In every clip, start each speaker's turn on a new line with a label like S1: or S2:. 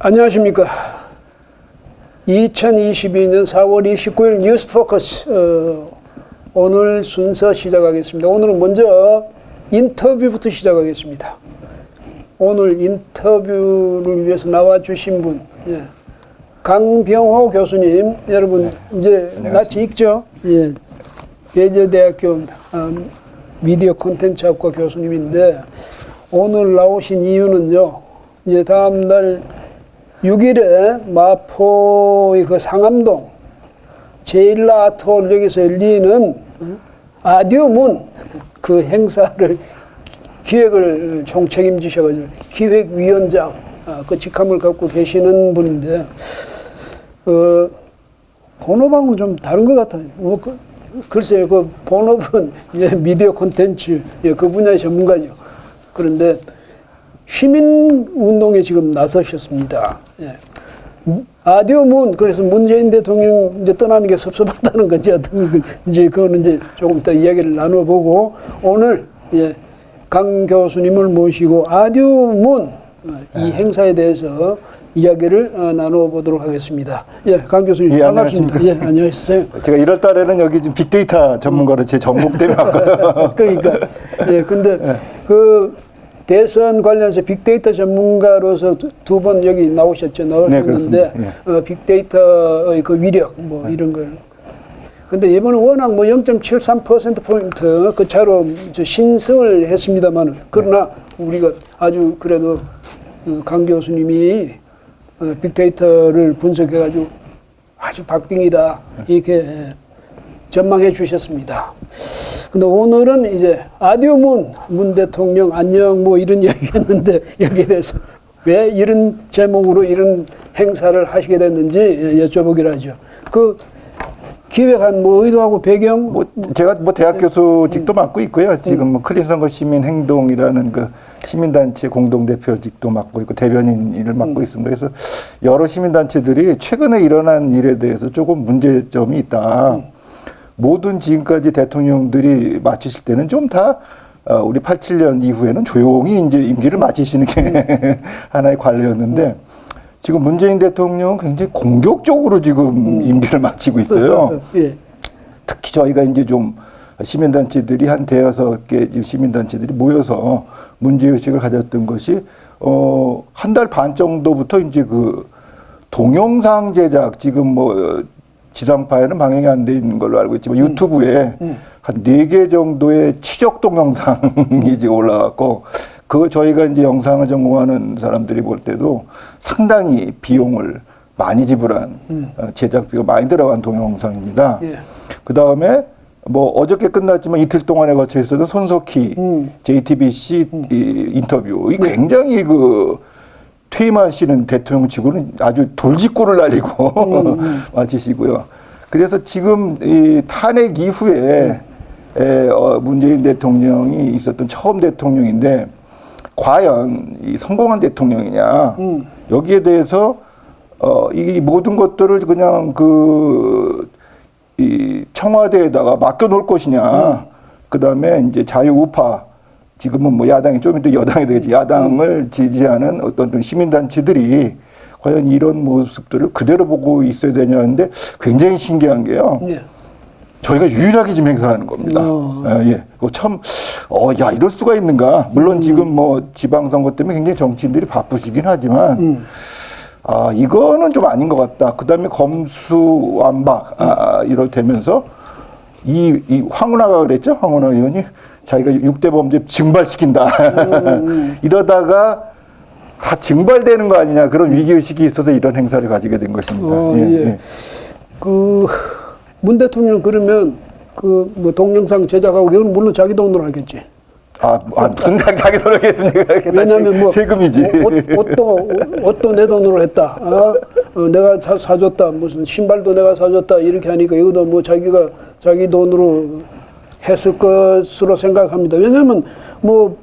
S1: 안녕하십니까. 2022년 4월 29일 뉴스포커스 오늘 순서 시작하겠습니다. 오늘은 먼저 인터뷰부터 시작하겠습니다. 오늘 인터뷰를 위해서 나와주신 분, 강병호 교수님, 여러분 이제 낯이 익죠? 예, 예제대학교 미디어 콘텐츠학과 교수님인데 오늘 나오신 이유는요. 이제 다음 날 6일에 마포의 그 상암동 제일라 아트홀역에서 열리는 아듀문 그 행사를 기획을 총책임지셔가지고 기획위원장 그 직함을 갖고 계시는 분인데 본업하고는 좀 다른 것 같아요. 글쎄요, 그 본업은 이제 미디어 콘텐츠 그 분야의 전문가죠. 그런데 시민 운동에 지금 나서셨습니다. 예. 아듀문 그래서 문재인 대통령 이제 떠나는 게 섭섭하다는 건지 이제 그거는 이제 조금 이따 이야기를 나눠보고 오늘 강 교수님을 모시고 아듀문 이 행사에 대해서 이야기를 나눠보도록 하겠습니다. 예, 강 교수님 반갑습니다. 예, 안녕하세요.
S2: 제가 1월 달에는 여기 지금 빅데이터 전문가로 제 전공 때문에 왔고요.
S1: 그러니까 근데 그 대선 관련해서 빅데이터 전문가로서 두 번 여기 나오셨는데 빅데이터의 그 위력 이런 걸. 근데 이번에 워낙 0.73%포인트 그 차로 신승을 했습니다만 그러나 우리가 아주 그래도 강 교수님이 빅데이터를 분석해가지고 아주 박빙이다 이렇게 전망해 주셨습니다. 근데 오늘은 이제 아듀문 문 대통령 안녕 이런 이야기였는데 여기에 대해서 왜 이런 제목으로 이런 행사를 하시게 됐는지 여쭤보기로 하죠. 그 기획한 의도하고 배경?
S2: 제가 대학 교수직도 맡고 있고요. 지금 클린 선거 시민 행동이라는 그 시민단체 공동대표직도 맡고 있고 대변인 일을 맡고 있습니다. 그래서 여러 시민단체들이 최근에 일어난 일에 대해서 조금 문제점이 있다. 모든 지금까지 대통령들이 마치실 때는 좀 다 우리 87년 이후에는 조용히 이제 임기를 마치시는 게 하나의 관례였는데 지금 문재인 대통령은 굉장히 공격적으로 지금 임기를 마치고 있어요. 특히 저희가 이제 좀 시민단체들이 한 대여섯 개 시민단체들이 모여서 문제의식을 가졌던 것이 한 달 반 정도부터 이제 그 동영상 제작 지금 지상파에는 방영이 안 돼 있는 걸로 알고 있지만 유튜브에 한 4개 정도의 치적 동영상이 지금 올라왔고 그거 저희가 이제 영상을 전공하는 사람들이 볼 때도 상당히 비용을 많이 지불한 제작비가 많이 들어간 동영상입니다. 그 다음에 어저께 끝났지만 이틀 동안에 걸쳐 있었던 손석희 JTBC 인터뷰 굉장히 퇴임하시는 대통령 치고는 아주 돌직구를 날리고 마치시고요. 그래서 지금 이 탄핵 이후에 문재인 대통령이 있었던 처음 대통령인데 과연 이 성공한 대통령이냐 여기에 대해서 이 모든 것들을 그냥 이 청와대에다가 맡겨놓을 것이냐 그 다음에 이제 자유우파 지금은 야당이 좀 이따 여당이 되겠지. 야당을 지지하는 어떤 좀 시민단체들이 과연 이런 모습들을 그대로 보고 있어야 되냐는데 굉장히 신기한 게요. 저희가 유일하게 지금 행사하는 겁니다. 참, 이럴 수가 있는가. 물론 지금 지방선거 때문에 굉장히 정치인들이 바쁘시긴 하지만, 이거는 좀 아닌 것 같다. 그 다음에 검수완박, 이렇다면서 이 황운하가 그랬죠? 황운하 의원이. 자기가 6대 범죄 증발시킨다. 이러다가 다 증발되는 거 아니냐. 그런 위기의식이 있어서 이런 행사를 가지게 된 것입니다.
S1: 문 대통령 그러면 동영상 제작하고 이건 물론 자기 돈으로 하겠지.
S2: 무슨 자기 돈으로 하겠습니까?
S1: 왜냐면
S2: 세금이지.
S1: 옷도 내 돈으로 했다. 내가 사줬다. 무슨 신발도 내가 사줬다. 이렇게 하니까 이것도 자기 돈으로 했을 것으로 생각합니다. 왜냐하면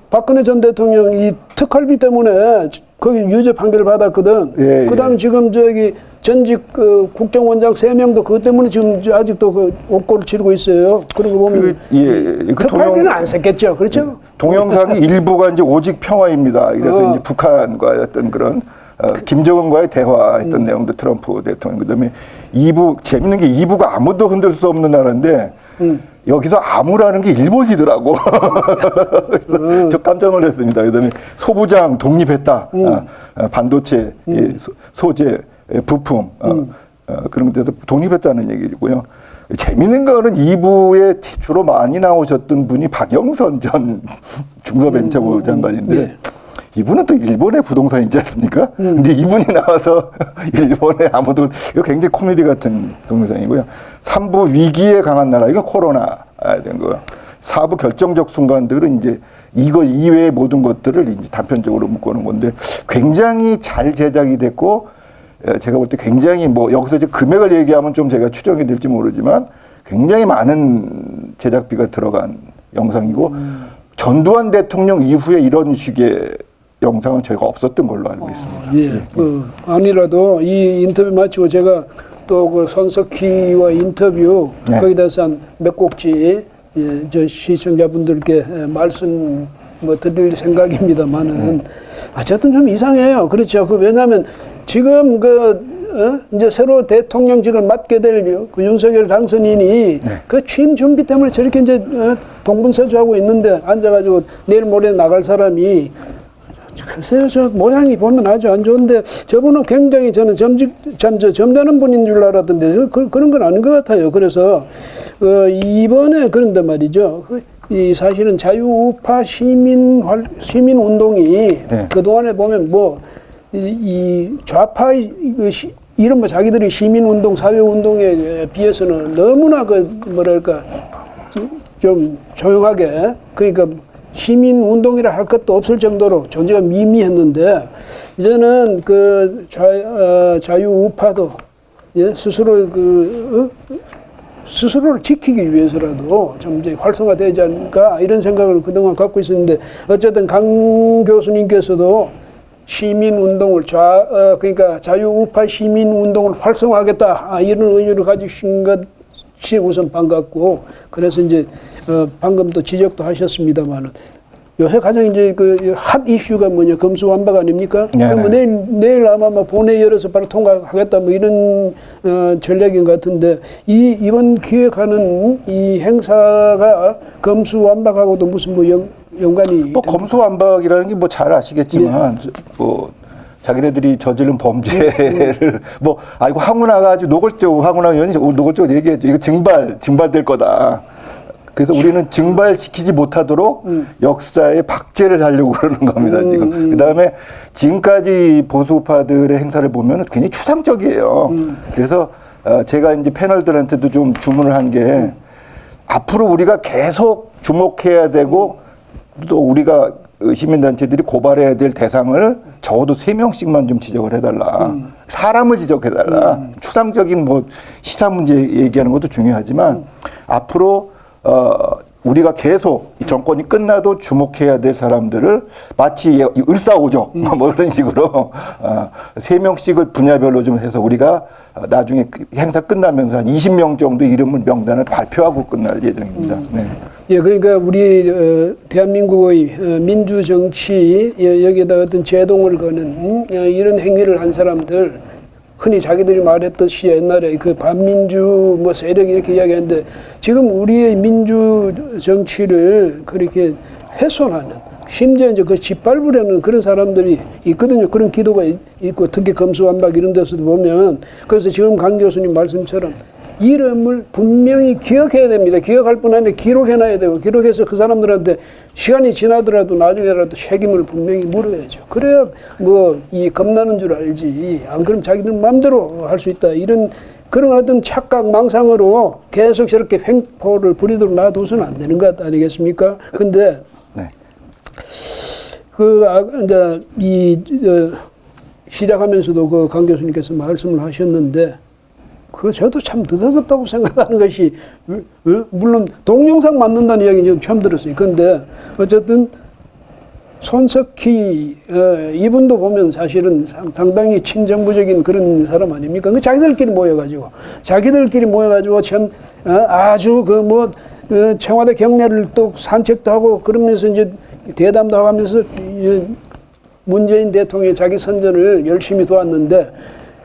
S1: 박근혜 전 대통령 이 특활비 때문에 거기 유죄 판결을 받았거든. 그다음 지금 전직 국정원장 3명도 그것 때문에 지금 아직도 옥고를 치르고 있어요. 그런 거 보면 특활비는 안 썼겠죠, 그렇죠?
S2: 동영상이 일부가 이제 오직 평화입니다. 그래서 이제 북한과 어떤 그런 김정은과의 대화했던 내용도 트럼프 대통령. 그다음에 2부 재밌는 게 2부가 아무도 흔들 수 없는 나라인데 여기서 아무라는 게 일본이더라고. 그래서 저 깜짝 놀랐습니다. 그다음에 소부장 독립했다. 반도체 소재 부품 그런 데서 독립했다는 얘기고요. 재밌는 거는 2부에 주로 많이 나오셨던 분이 박영선 전 중소벤처부 장관인데
S1: 네.
S2: 이분은 또 일본의 부동산 있지 않습니까? 근데 이분이 나와서 일본에 아무도, 이거 굉장히 코미디 같은 동영상이고요. 3부 위기에 강한 나라, 이건 코로나 된 거고요. 4부 결정적 순간들은 이제 이거 이외의 모든 것들을 이제 단편적으로 묶어놓은 건데 굉장히 잘 제작이 됐고, 제가 볼 때 굉장히 뭐 여기서 이제 금액을 얘기하면 좀 제가 추정이 될지 모르지만 굉장히 많은 제작비가 들어간 영상이고 전두환 대통령 이후에 이런 식의 영상은 저희가 없었던 걸로 알고 있습니다.
S1: 예. 아니라도 이 인터뷰 마치고 제가 또 그 손석희와 인터뷰
S2: 네.
S1: 거기에 대해서 한 몇 곡지 저 시청자분들께 말씀 뭐 드릴 생각입니다만은 어쨌든 좀 이상해요. 그렇죠. 왜냐하면 지금 이제 새로 대통령직을 맡게 될 그 윤석열 당선인이 그 취임 준비 때문에 저렇게 이제 동분서주하고 있는데 앉아가지고 내일 모레 나갈 사람이 글쎄요, 저 모양이 보면 아주 안 좋은데 저분은 굉장히 저는 점잖은 분인 줄 알았던데 그런 건 아닌 것 같아요. 그래서 이번에 그런데 말이죠. 이 사실은 자유우파 시민 운동이 그 동안에 보면 뭐 이 좌파 이런 자기들이 시민 운동, 사회 운동에 비해서는 너무나 뭐랄까 좀 조용하게 그러니까. 시민 운동이라 할 것도 없을 정도로 존재가 미미했는데 이제는 자유우파도 스스로 스스로를 지키기 위해서라도 좀 이제 활성화되지 않을까 이런 생각을 그동안 갖고 있었는데 어쨌든 강 교수님께서도 시민 운동을 그러니까 자유우파 시민 운동을 활성화하겠다 이런 의미를 가지신 것이 우선 반갑고 그래서 이제 방금도 지적도 하셨습니다만은 요새 가장 이제 핫 이슈가 뭐냐 검수완박 아닙니까? 그럼 내일 아마 본회 열어서 바로 통과하겠다 뭐 이런 전략인 것 같은데 이번 기획하는 이 행사가 검수완박하고도 무슨 뭐 연관이
S2: 뭐 검수완박이라는 게 뭐 잘 아시겠지만 뭐 자기네들이 저지른 범죄를 뭐 이거 황운하 가지고 노골적으로 황운하 의원이 노골적으로 얘기했죠. 이거 증발될 거다. 그래서 우리는 증발시키지 못하도록 역사에 박제를 하려고 그러는 겁니다, 지금. 그 다음에 지금까지 보수파들의 행사를 보면 굉장히 추상적이에요. 그래서 제가 이제 패널들한테도 좀 주문을 한 게 앞으로 우리가 계속 주목해야 되고 또 우리가 시민단체들이 고발해야 될 대상을 적어도 3명씩만 좀 지적을 해달라. 사람을 지적해달라. 추상적인 뭐 시사 문제 얘기하는 것도 중요하지만 앞으로 우리가 계속 이 정권이 끝나도 주목해야 될 사람들을 마치 을사오적 뭐 이런 식으로 3명씩을 분야별로 좀 해서 우리가 나중에 행사 끝나면서 한 20명 정도 명단을 발표하고 끝날 예정입니다. 네.
S1: 예, 그러니까 우리 대한민국의 민주 정치 여기에다 어떤 제동을 거는 이런 행위를 한 사람들 흔히 자기들이 말했듯이 옛날에 그 반민주 뭐 세력 이렇게 이야기하는데 지금 우리의 민주 정치를 그렇게 훼손하는 심지어 이제 짓밟으려는 그런 사람들이 있거든요. 그런 기도가 있고 특히 검수완박 이런 데서도 보면 그래서 지금 강 교수님 말씀처럼 이름을 분명히 기억해야 됩니다. 기억할 뿐 아니라 기록해놔야 되고 기록해서 그 사람들한테 시간이 지나더라도 나중에라도 책임을 분명히 물어야죠. 그래야 뭐 이 겁나는 줄 알지. 안 그러면 자기들 마음대로 할 수 있다. 이런 그런 어떤 착각 망상으로 계속 저렇게 횡포를 부리도록 놔둬서는 안 되는 것 아니겠습니까? 근데
S2: 네.
S1: 이제 시작하면서도 강 교수님께서 말씀을 하셨는데 저도 참 느닷없다고 생각하는 것이 물론 동영상 만든다는 이야기는 지금 처음 들었어요. 그런데 어쨌든 손석희 이분도 보면 사실은 상당히 친정부적인 그런 사람 아닙니까? 자기들끼리 모여가지고 참 아주 청와대 경례를 또 산책도 하고 그러면서 이제 대담도 하면서 문재인 대통령이 자기 선전을 열심히 도왔는데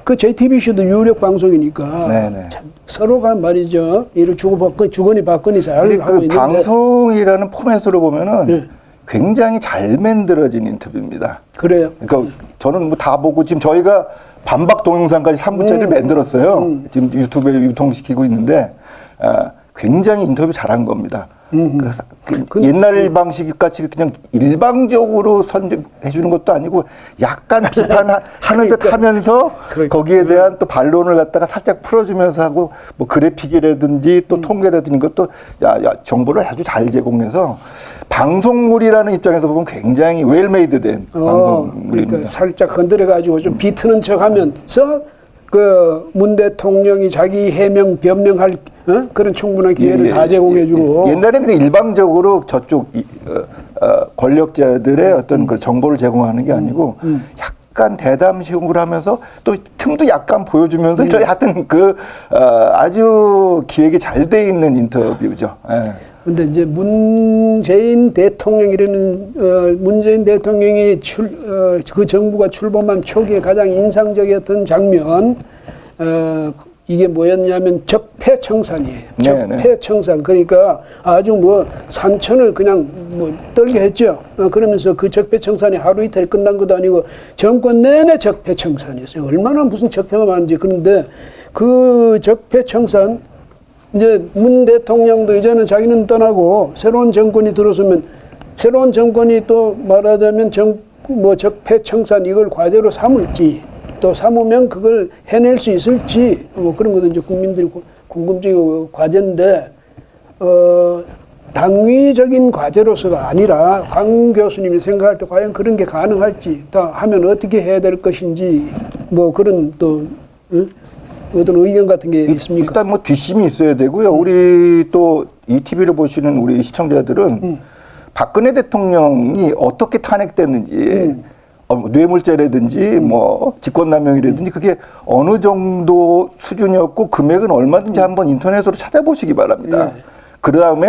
S1: 그 JTBC도 유력 방송이니까
S2: 네네.
S1: 서로가 말이죠. 이를 주거니 받거니 잘 하고
S2: 근데 그
S1: 있는데
S2: 방송이라는 포맷으로 보면은
S1: 네.
S2: 굉장히 잘 만들어진 인터뷰입니다.
S1: 그래요.
S2: 그러니까 저는 뭐 다 보고 지금 저희가 반박 동영상까지 3부짜리를 만들었어요. 지금 유튜브에 유통시키고 있는데 굉장히 인터뷰 잘한 겁니다. 옛날 방식 같이 그냥 일방적으로 선정해 주는 것도 아니고 약간 비판하는 듯 하면서 거기에 대한 또 반론을 갖다가 살짝 풀어주면서 하고 뭐 그래픽이라든지 또 통계라든지 이것도 정보를 아주 잘 제공해서 방송물이라는 입장에서 보면 굉장히 웰메이드된 방송물입니다.
S1: 그러니까 살짝 건드려가지고 좀 비트는 척하면서 그 문 대통령이 자기 해명 변명할 그런 충분한 기회를 다 제공해주고
S2: 옛날에는 그냥 일방적으로 저쪽 권력자들의 어떤 그 정보를 제공하는 게 아니고 약간 대담식으로 하면서 또 틈도 약간 보여주면서 이런 하여튼 그 아주 기획이 잘 돼 있는 인터뷰죠. 예.
S1: 근데 이제 문재인 대통령이라는 문재인 대통령이 그 정부가 출범한 초기에 가장 인상적이었던 장면 이게 뭐였냐면 적폐청산이에요. 적폐청산. 그러니까 아주 뭐 산천을 그냥 뭐 떨게 했죠. 그러면서 그 적폐청산이 하루 이틀 끝난 것도 아니고 정권 내내 적폐청산이었어요. 얼마나 무슨 적폐가 많은지. 그런데 그 적폐청산 이제 문 대통령도 이제는 자기는 떠나고 새로운 정권이 들어서면 새로운 정권이 또 말하자면 적폐청산 이걸 과제로 삼을지 또 삼으면 그걸 해낼 수 있을지 뭐 그런 것도 이제 국민들이 궁금증이고 과제인데 당위적인 과제로서가 아니라 강 교수님이 생각할 때 과연 그런 게 가능할지 다 하면 어떻게 해야 될 것인지 뭐 그런 또 어떤 의견 같은 게 있습니까?
S2: 일단 뭐 뒷심이 있어야 되고요. 우리 또 이 TV를 보시는 우리 시청자들은 박근혜 대통령이 어떻게 탄핵됐는지 뇌물죄라든지 뭐 직권남용이라든지 그게 어느 정도 수준이었고 금액은 얼마든지 한번 인터넷으로 찾아보시기 바랍니다. 그 다음에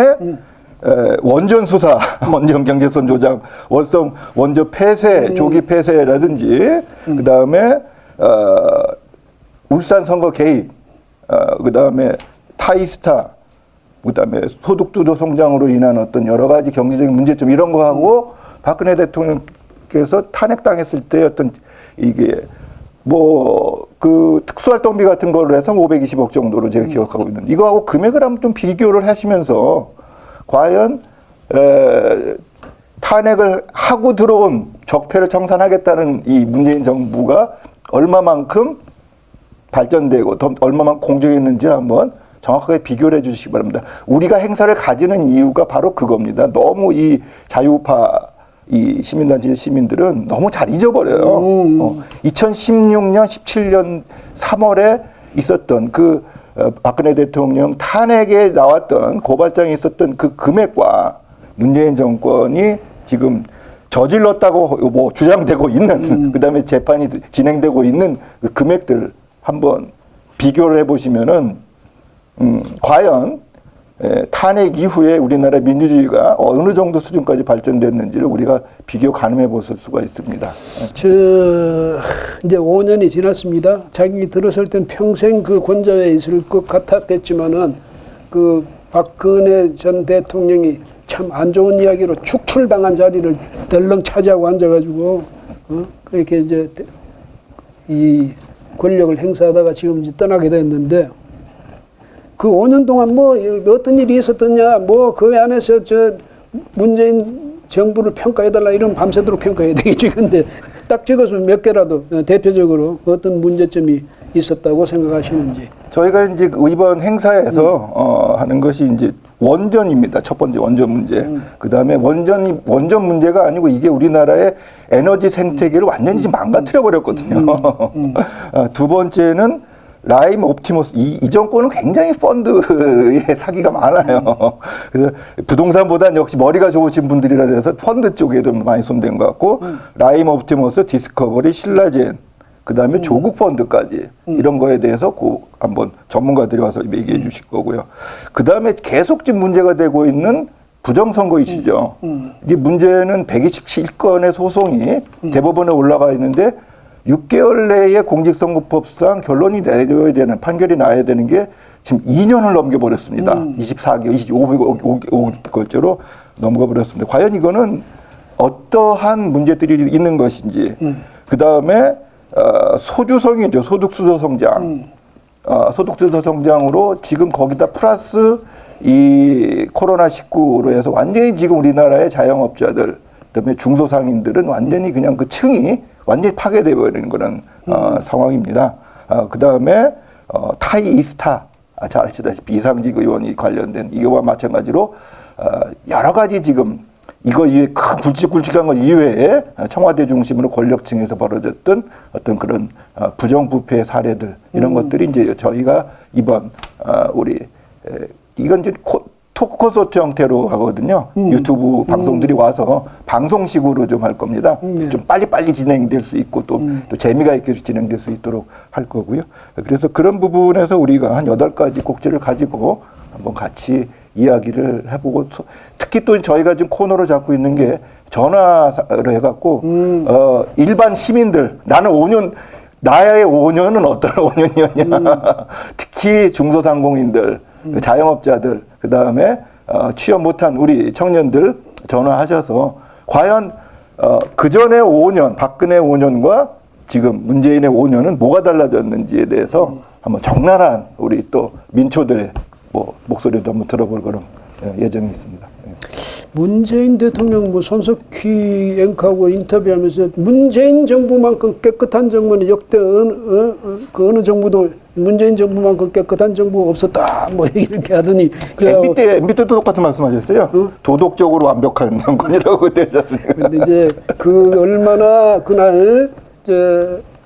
S2: 원전 수사, 원전 경제성 조작, 원전 폐쇄, 조기 폐쇄라든지 그 다음에 울산 선거 개입, 그 다음에 타이스타, 그 다음에 소득주도 성장으로 인한 어떤 여러 가지 경제적인 문제점 이런 거 하고 박근혜 대통령께서 탄핵당했을 때 어떤 이게 뭐 그 특수활동비 같은 걸로 해서 520억 정도로 제가 기억하고 있는데 이거하고 금액을 한번 좀 비교를 하시면서 과연 탄핵을 하고 들어온 적폐를 청산하겠다는 이 문재인 정부가 얼마만큼 발전되고 더 얼마만큼 공정했는지를 한번 정확하게 비교를 해 주시기 바랍니다. 우리가 행사를 가지는 이유가 바로 그겁니다. 너무 이 자유파 이 시민단체 시민들은 너무 잘 잊어버려요. 2016년, 17년 3월에 있었던 그 박근혜 대통령 탄핵에 나왔던 고발장에 있었던 그 금액과 문재인 정권이 지금 저질렀다고 뭐 주장되고 있는 그다음에 재판이 진행되고 있는 그 금액들 한번 비교를 해보시면은 과연 탄핵 이후에 우리나라 민주주의가 어느 정도 수준까지 발전됐는지를 우리가 비교 가늠해 볼 수가 있습니다.
S1: 이제 5년이 지났습니다. 자기 들었을 땐 평생 그 권좌에 있을 것 같았겠지만은 그 박근혜 전 대통령이 참 안 좋은 이야기로 축출당한 자리를 덜렁 차지하고 앉아가지고 그렇게 이제 이 권력을 행사하다가 지금 이제 떠나게 됐는데 그 5년 동안 뭐 어떤 일이 있었더냐 뭐 그 안에서 저 문재인 정부를 평가해달라 이런 밤새도록 평가해야 되겠지. 근데 딱 찍어서 몇 개라도 대표적으로 어떤 문제점이 있었다고 생각하시는지.
S2: 저희가 이제 이번 행사에서 하는 것이 이제 원전입니다. 첫 번째 원전 문제. 그 다음에 원전 문제가 아니고 이게 우리나라의 에너지 생태계를 완전히 망가뜨려 버렸거든요. 두 번째는 라임 옵티머스 이 정권은 굉장히 펀드에 사기가 많아요. 그래서 부동산보다는 역시 머리가 좋으신 분들이라 해서 펀드 쪽에도 많이 손댄 것 같고 라임 옵티머스, 디스커버리, 신라젠 그다음에 조국 펀드까지 이런 거에 대해서 한번 전문가들이 와서 얘기해 주실 거고요. 그다음에 계속 지금 문제가 되고 있는 부정선거 이슈죠. 이게 문제는 127건의 소송이 대법원에 올라가 있는데 6개월 내에 공직선거법상 결론이 내려야 되는, 판결이 나야 되는 게 지금 2년을 넘겨버렸습니다. 24개월, 25개월째로 넘겨버렸습니다. 과연 이거는 어떠한 문제들이 있는 것인지, 그 다음에 소주성이죠. 소득주도 성장. 소득주도 성장으로 지금 거기다 플러스 이 코로나19로 해서 완전히 지금 우리나라의 자영업자들, 그다음에 중소상인들은 완전히 그냥 그 층이 완전히 파괴되어 버리는 그런 상황입니다. 그다음에 타이 이스타, 잘 아시다시피 이상직 의원이 관련된 이거와 마찬가지로 여러 가지 지금 이거 이외에 큰 굵직굵직한 것 이외에 청와대 중심으로 권력층에서 벌어졌던 어떤 그런 부정부패 사례들, 이런 것들이 이제 저희가 이번 우리 이건 이제 토크쇼 형태로 하거든요. 유튜브 방송들이 와서 방송식으로 좀 할 겁니다. 좀 빨리빨리 진행될 수 있고 또 재미가 있게 진행될 수 있도록 할 거고요. 그래서 그런 부분에서 우리가 한 8가지 꼭지를 가지고 한번 같이 이야기를 해보고, 특히 또 저희가 지금 코너로 잡고 있는 게 전화로 해갖고 일반 시민들, 나는 5년, 나의 5년은 어떤 5년이었냐. 특히 중소상공인들, 자영업자들, 그 다음에 취업 못한 우리 청년들 전화하셔서 과연 그 전에 5년, 박근혜 5년과 지금 문재인의 5년은 뭐가 달라졌는지에 대해서 한번 적나라한 우리 또 민초들의 목소리도 한번 들어볼 그런 예정이 있습니다.
S1: 문재인 대통령 손석희 앵커하고 인터뷰하면서 문재인 정부만큼 깨끗한 정부는 역대 어느 정부도 문재인 정부만큼 깨끗한 정부 없었다 이렇게 하더니
S2: MB 때도 똑같은 말씀하셨어요. 도덕적으로 완벽한 정권이라고 그때 하셨습니까?
S1: 근데 이제 그 얼마나 그날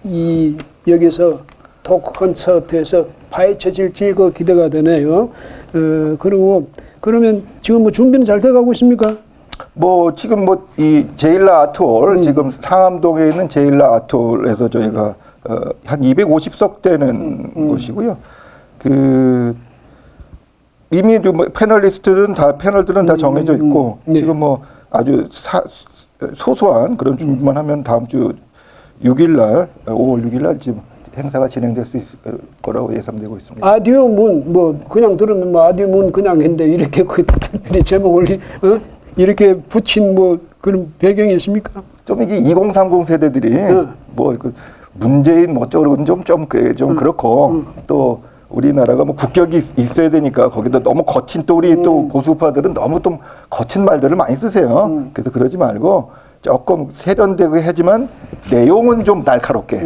S1: 이 여기서 토크 콘서트에서 파헤쳐질지 그 기대가 되네요. 그리고 그러면 지금 준비는 잘 돼가고 있습니까?
S2: 지금 이 제일라 아트홀, 지금 상암동에 있는 제일라 아트홀에서 저희가 한 250석 되는 곳이고요. 이미 패널들은 다 정해져 있고, 지금 아주 소소한 그런 준비만 하면 다음 주 6일 5월 6일 날 지금 행사가 진행될 수 있을 거라고 예상되고 있습니다.
S1: 아디오 문, 그냥 들으면 아디오 문 그냥 했는데 이렇게 특별히 제목을 이렇게 붙인 그런 배경이 있습니까?
S2: 좀 이게 2030 세대들이 문재인 어쩌고 좀 그렇고 또 우리나라가 국격이 있어야 되니까 거기다 너무 거친 또 우리 또 보수파들은 너무 좀 거친 말들을 많이 쓰세요. 그래서 그러지 말고 조금 세련되게 하지만 내용은 좀 날카롭게.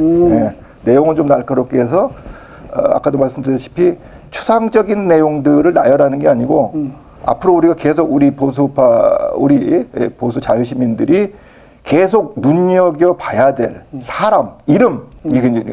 S2: 내용은 좀 날카롭게 해서 아까도 말씀드렸다시피 추상적인 내용들을 나열하는 게 아니고 앞으로 우리가 계속 우리 보수파, 우리 보수 자유시민들이 계속 눈여겨봐야 될 사람, 이름, 이게 이제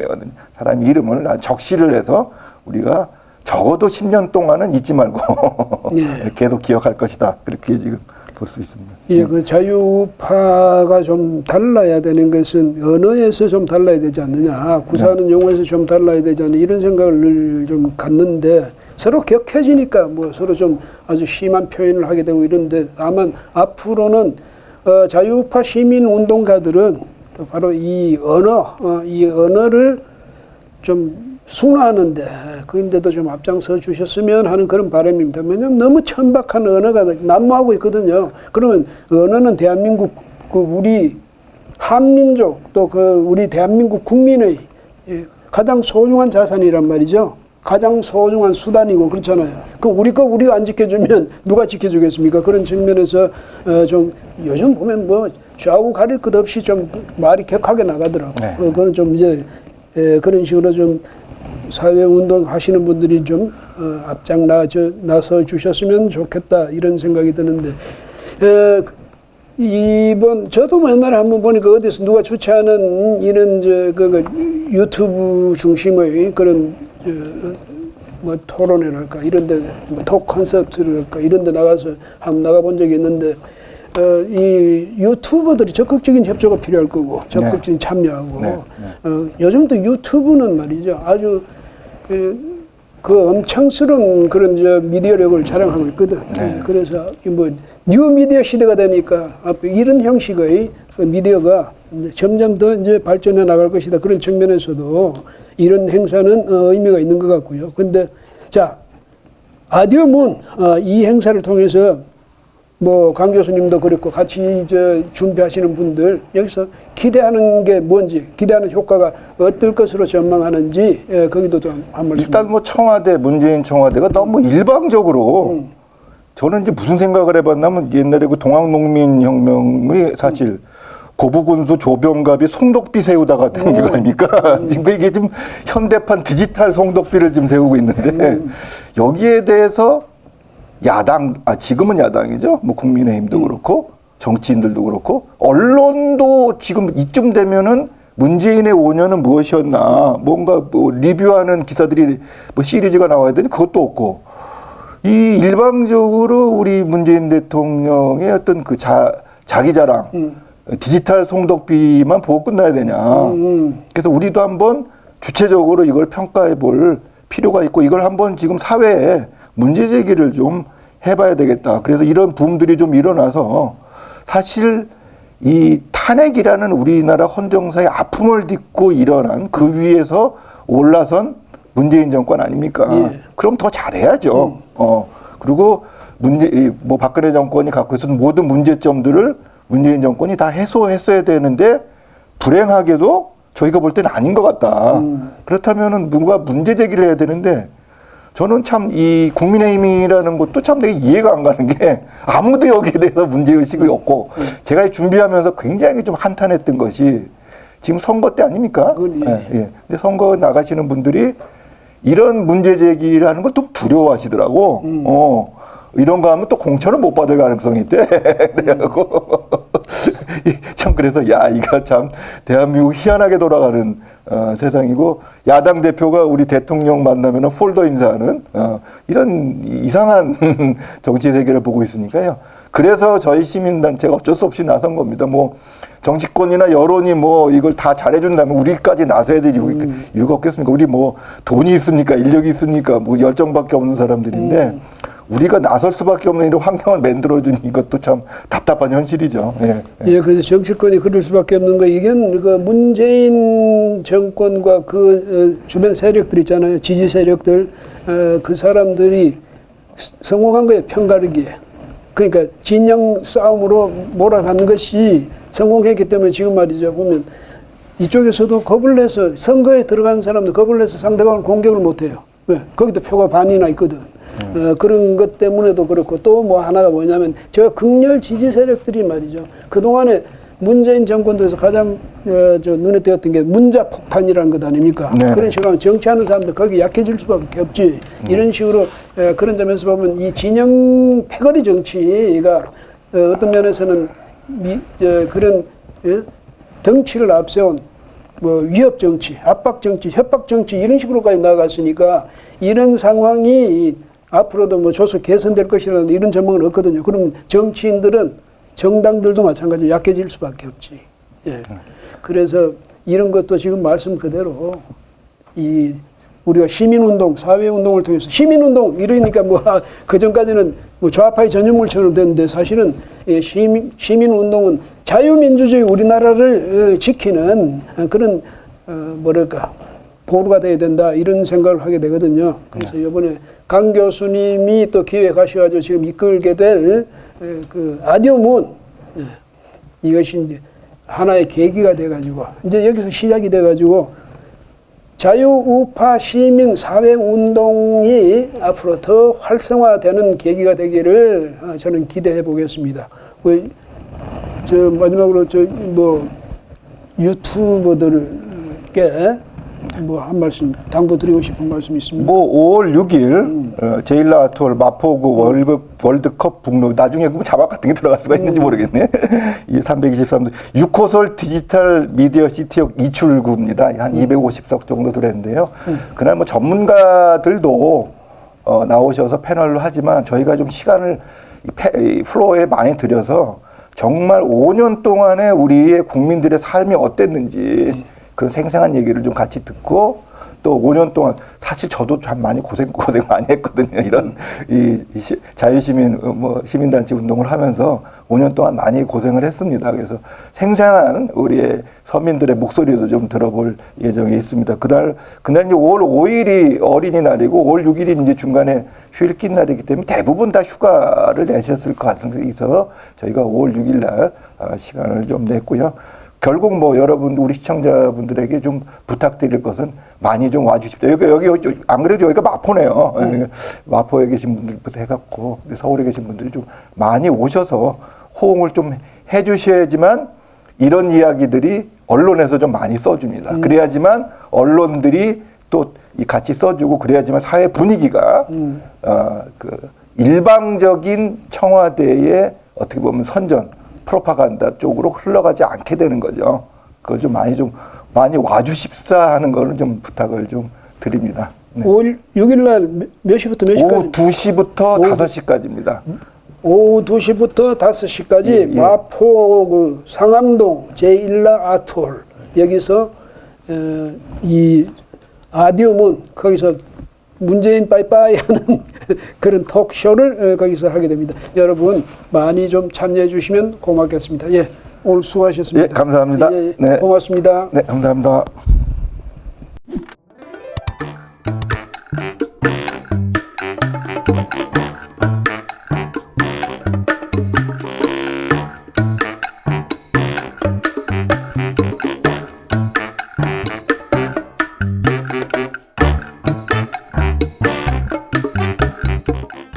S2: 사람 이름을 적시를 해서 우리가 적어도 10년 동안은 잊지 말고 계속 기억할 것이다. 그렇게 지금 볼 수 있습니다.
S1: 예, 그 자유파가 좀 달라야 되는 것은 언어에서 좀 달라야 되지 않느냐, 구사하는 용어에서 좀 달라야 되지 않느냐, 이런 생각을 좀 갖는데 서로 격해지니까 서로 좀 아주 심한 표현을 하게 되고 이런데, 다만 앞으로는 자유파 시민 운동가들은 또 바로 이 언어를 좀 순화하는데, 그런데도 좀 앞장서 주셨으면 하는 그런 바람입니다. 왜냐하면 너무 천박한 언어가 난무하고 있거든요. 그러면 언어는 대한민국, 우리 한민족, 또 우리 대한민국 국민의 가장 소중한 자산이란 말이죠. 가장 소중한 수단이고 그렇잖아요. 우리 거 우리가 안 지켜주면 누가 지켜주겠습니까? 그런 측면에서 좀 요즘 보면 좌우 가릴 것 없이 좀 말이 격하게 나가더라고요. 그건 좀 이제 그런 식으로 좀 사회운동 하시는 분들이 좀 앞장 나서 주셨으면 좋겠다, 이런 생각이 드는데, 저도 옛날에 한번 보니까 어디서 누가 주최하는 이런 유튜브 중심의 그런 토론회랄까 이런데 토크 콘서트랄까 이런데 나가서 한번 나가본 적이 있는데, 이 유튜버들이 적극적인 협조가 필요할 거고 적극적인 참여하고 요즘도 유튜브는 말이죠, 아주 그 엄청스러운 그런 미디어력을 자랑하고 있거든.
S2: 네.
S1: 그래서 뭐 뉴미디어 시대가 되니까 앞으로 이런 형식의 그 미디어가 이제 점점 더 이제 발전해 나갈 것이다. 그런 측면에서도 이런 행사는 의미가 있는 것 같고요. 근데 자, 아디오문 이 행사를 통해서 뭐 강 교수님도 그렇고 같이 준비하시는 분들 여기서 기대하는 게 뭔지, 기대하는 효과가 어떨 것으로 전망하는지 거기도 좀 한 말씀.
S2: 일단 뭐 청와대, 문재인 청와대가 너무 일방적으로 저는 이제 무슨 생각을 해봤냐면 옛날에 그 동학농민혁명이 사실 고부군수 조병갑이 송덕비 세우다 같은 거 아닙니까? 지금 이게 좀 현대판 디지털 송덕비를 지금 세우고 있는데 여기에 대해서 야당, 지금은 야당이죠. 뭐 국민의힘도 그렇고 정치인들도 그렇고 언론도 지금 이쯤 되면은 문재인의 5년은 무엇이었나 뭔가 뭐 리뷰하는 기사들이 뭐 시리즈가 나와야 되니 그것도 없고 이 일방적으로 우리 문재인 대통령의 어떤 그 자기 자랑 디지털 송덕비만 보고 끝나야 되냐. 그래서 우리도 한번 주체적으로 이걸 평가해 볼 필요가 있고 이걸 한번 지금 사회에 문제 제기를 좀 해봐야 되겠다. 그래서 이런 붐들이 좀 일어나서 사실 이 탄핵이라는 우리나라 헌정사의 아픔을 딛고 일어난 그 위에서 올라선 문재인 정권 아닙니까?
S1: 예.
S2: 그럼 더 잘해야죠. 그리고 뭐 박근혜 정권이 갖고 있었던 모든 문제점들을 문재인 정권이 다 해소했어야 되는데 불행하게도 저희가 볼 때는 아닌 것 같다. 그렇다면은 누가 문제 제기를 해야 되는데 저는 참 이 국민의힘이라는 것도 참 되게 이해가 안 가는 게 아무도 여기에 대해서 문제의식이 없고 제가 준비하면서 굉장히 좀 한탄했던 것이 지금 선거 때 아닙니까?
S1: 예.
S2: 예. 근데 선거 나가시는 분들이 이런 문제 제기를 하는 걸 또 두려워하시더라고. 이런 거 하면 또 공천을 못 받을 가능성이 있대. 그래갖고 참 그래서 야 이거 참 대한민국 희한하게 돌아가는 세상이고 야당 대표가 우리 대통령 만나면 폴더 인사하는 이런 이상한 정치 세계를 보고 있으니까요. 그래서 저희 시민단체가 어쩔 수 없이 나선 겁니다. 뭐 정치권이나 여론이 뭐 이걸 다 잘해준다면 우리까지 나서야 되지 이유가 없겠습니까? 우리 뭐 돈이 있습니까? 인력이 있습니까? 뭐 열정밖에 없는 사람들인데 우리가 나설 수밖에 없는 이런 환경을 만들어주니 이것도 참 답답한 현실이죠. 예, 예.
S1: 예, 그래서 정치권이 그럴 수밖에 없는 거 이건 그 문재인 정권과 그 주변 세력들 있잖아요. 지지 세력들 그 사람들이 성공한 거예요. 편가르기에. 그러니까 진영 싸움으로 몰아가는 것이 성공했기 때문에 지금 말이죠. 보면 이쪽에서도 겁을 내서 선거에 들어가는 사람들 겁을 내서 상대방을 공격을 못해요. 왜? 거기도 표가 반이나 있거든. 그런 것 때문에도 그렇고 또 뭐 하나가 뭐냐면 저 극렬 지지 세력들이 말이죠. 그동안에 문재인 정권도에서 가장 눈에 띄었던 게 문자 폭탄이라는 것 아닙니까?
S2: 네.
S1: 그런 식으로 하면 정치하는 사람들 거기 약해질 수밖에 없지. 이런 식으로 그런 점에서 보면 이 진영 패거리 정치가 어떤 면에서는 그런 덩치를 앞세운 뭐 위협 정치, 압박 정치, 협박 정치 이런 식으로까지 나아갔으니까 이런 상황이 앞으로도 뭐 조속 개선될 것이라는 이런 전망은 없거든요. 그럼 정치인들은 정당들도 마찬가지로 약해질 수밖에 없지. 예. 그래서 이런 것도 지금 말씀 그대로 이 우리가 시민운동, 사회운동을 통해서 시민운동 이러니까 뭐 그 전까지는 뭐 좌파의 전유물처럼 됐는데 사실은 시민운동은 자유민주주의 우리나라를 지키는 그런 뭐랄까 보루가 돼야 된다 이런 생각을 하게 되거든요. 그래서 이번에 강 교수님이 또 기획하셔가지고 지금 이끌게 될 그 아디오문 이것이 이제 하나의 계기가 돼가지고 이제 여기서 시작이 돼가지고 자유우파 시민 사회운동이 앞으로 더 활성화되는 계기가 되기를 저는 기대해 보겠습니다. 저 마지막으로 뭐 유튜버들께 뭐 한 말씀 당부드리고 싶은 말씀이 있습니다.
S2: 뭐 5월 6일 제일라 아톨 마포구 월드컵 북로 나중에 그 자막 같은 게 들어갈 수가 있는지 모르겠네. 이 323도 6호설 디지털 미디어 시티역 이출구입니다. 한 250석 정도 들었는데요. 그날 뭐 전문가들도 나오셔서 패널로 하지만 저희가 좀 시간을 이 플로어에 많이 들여서 정말 5년 동안에 우리의 국민들의 삶이 어땠는지 그런 생생한 얘기를 좀 같이 듣고 또 5년 동안 사실 저도 참 많이 고생 많이 했거든요. 이런 자유시민 시민단체 운동을 하면서 5년 동안 많이 고생을 했습니다. 그래서 생생한 우리의 서민들의 목소리도 좀 들어볼 예정에 있습니다. 그날 이제 5월 5일이 어린이날이고 5월 6일이 이제 중간에 휴일 낀 날이기 때문에 대부분 다 휴가를 내셨을 것 같아서 저희가 5월 6일 날 시간을 좀 냈고요. 결국 여러분 우리 시청자분들에게 좀 부탁드릴 것은 많이 좀 와주십시오. 여기 안 그래도 여기가 마포네요. 마포에 계신 분들부터 해갖고 서울에 계신 분들이 좀 많이 오셔서 호응을 좀 해주셔야지만 이런 이야기들이 언론에서 좀 많이 써줍니다. 그래야지만 언론들이 또 같이 써주고 그래야지만 사회 분위기가 일방적인 청와대의 어떻게 보면 선전 프로파간다 쪽으로 흘러가지 않게 되는 거죠. 그걸 좀 많이 와주십사 하는 거는 좀 부탁을 좀 드립니다. 네.
S1: 5월 6일 날 몇 시부터 몇 시까지?
S2: 오후 2시부터 5시까지입니다.
S1: 오후 2시부터 5시까지
S2: 예, 예.
S1: 마포 상암동 제1라 아트홀 여기서 이 아디오문 거기서 문재인 빠이빠이 하는 그런 톡쇼를 거기서 하게 됩니다. 여러분 많이 좀 참여해 주시면 고맙겠습니다. 예, 오늘 수고하셨습니다.
S2: 예, 감사합니다.
S1: 예,
S2: 네.
S1: 고맙습니다.
S2: 네, 감사합니다.